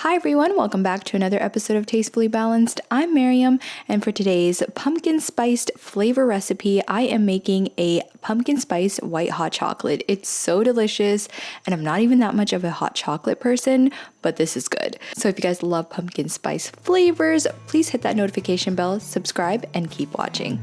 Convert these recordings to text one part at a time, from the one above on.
Hi everyone, welcome back to another episode of Tastefully Balanced. I'm Miriam, and for today's pumpkin spiced flavor recipe, I am making a pumpkin spice white hot chocolate. It's so delicious, and I'm not even that much of a hot chocolate person, but this is good. So if you guys love pumpkin spice flavors, please hit that notification bell, subscribe, and keep watching.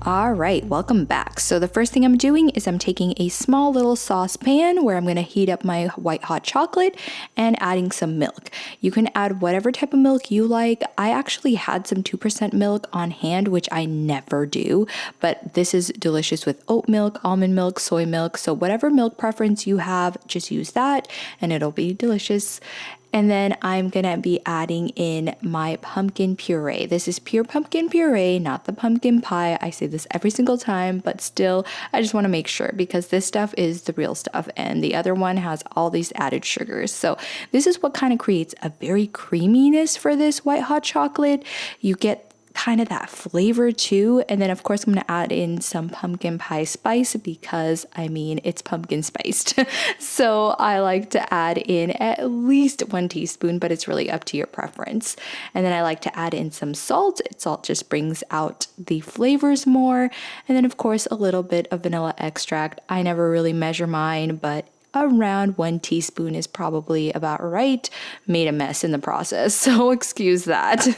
All right, welcome back. So the first thing I'm doing is I'm taking a small little saucepan where I'm going to heat up my white hot chocolate and adding some milk. You can add whatever type of milk you like. I actually had some 2% milk on hand, which I never do, but this is delicious with oat milk, almond milk, soy milk. So whatever milk preference you have, just use that and it'll be delicious. And then I'm gonna be adding in my pumpkin puree. This is pure pumpkin puree, not the pumpkin pie. I say this every single time, but still, I just wanna make sure because this stuff is the real stuff and the other one has all these added sugars. So this is what kind of creates a very creaminess for this white hot chocolate. You get kind of that flavor too. And then of course I'm going to add in some pumpkin pie spice because it's pumpkin spiced. So I like to add in at least 1 teaspoon, but it's really up to your preference. And then I like to add in some salt. Salt just brings out the flavors more. And then of course a little bit of vanilla extract. I never really measure mine, but around 1 teaspoon is probably about right. Made a mess in the process, so excuse that.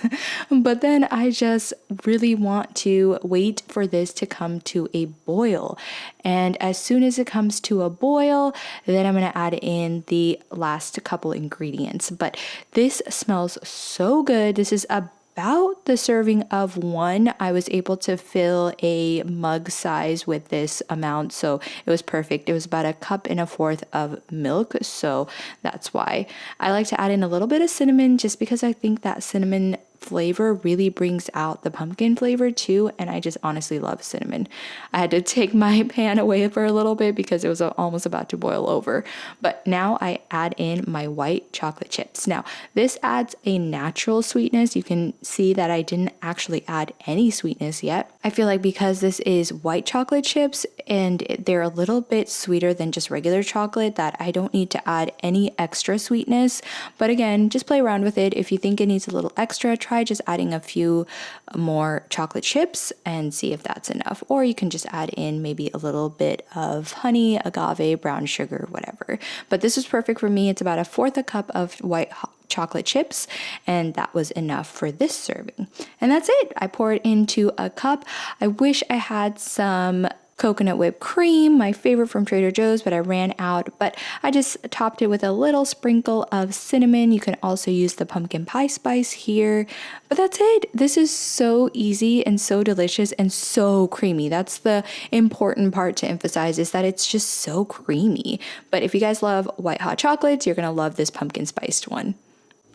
But then I just really want to wait for this to come to a boil. And as soon as it comes to a boil, then I'm going to add in the last couple ingredients. But this smells so good. This is about the serving of one. I was able to fill a mug size with this amount, so it was perfect. It was about 1.25 cups of milk, so that's why. I like to add in a little bit of cinnamon just because I think that cinnamon flavor really brings out the pumpkin flavor too, and I just honestly love cinnamon. I had to take my pan away for a little bit because it was almost about to boil over. But now I add in my white chocolate chips. Now this adds a natural sweetness. You can see that I didn't actually add any sweetness yet. I feel like because this is white chocolate chips and they're a little bit sweeter than just regular chocolate, that I don't need to add any extra sweetness. But again, just play around with it. If you think it needs a little extra, try just adding a few more chocolate chips and see if that's enough. Or you can just add in maybe a little bit of honey, agave, brown sugar, whatever. But this is perfect for me. It's about 1/4 cup of white chocolate chips, and that was enough for this serving. And that's it. I pour it into a cup. I wish I had some coconut whipped cream, my favorite from Trader Joe's, but I ran out. But I just topped it with a little sprinkle of cinnamon. You can also use the pumpkin pie spice here. But that's it. This is so easy and so delicious and so creamy. That's the important part to emphasize, is that it's just so creamy. But if you guys love white hot chocolates, you're gonna love this pumpkin spiced one.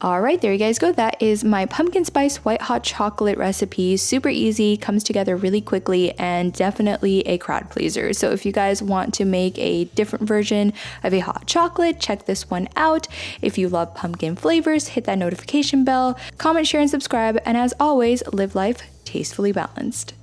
All right, there you guys go. That is my pumpkin spice white hot chocolate recipe. Super easy, comes together really quickly, and definitely a crowd pleaser. So if you guys want to make a different version of a hot chocolate, check this one out. If you love pumpkin flavors, hit that notification bell, comment, share, and subscribe. And as always, live life tastefully balanced.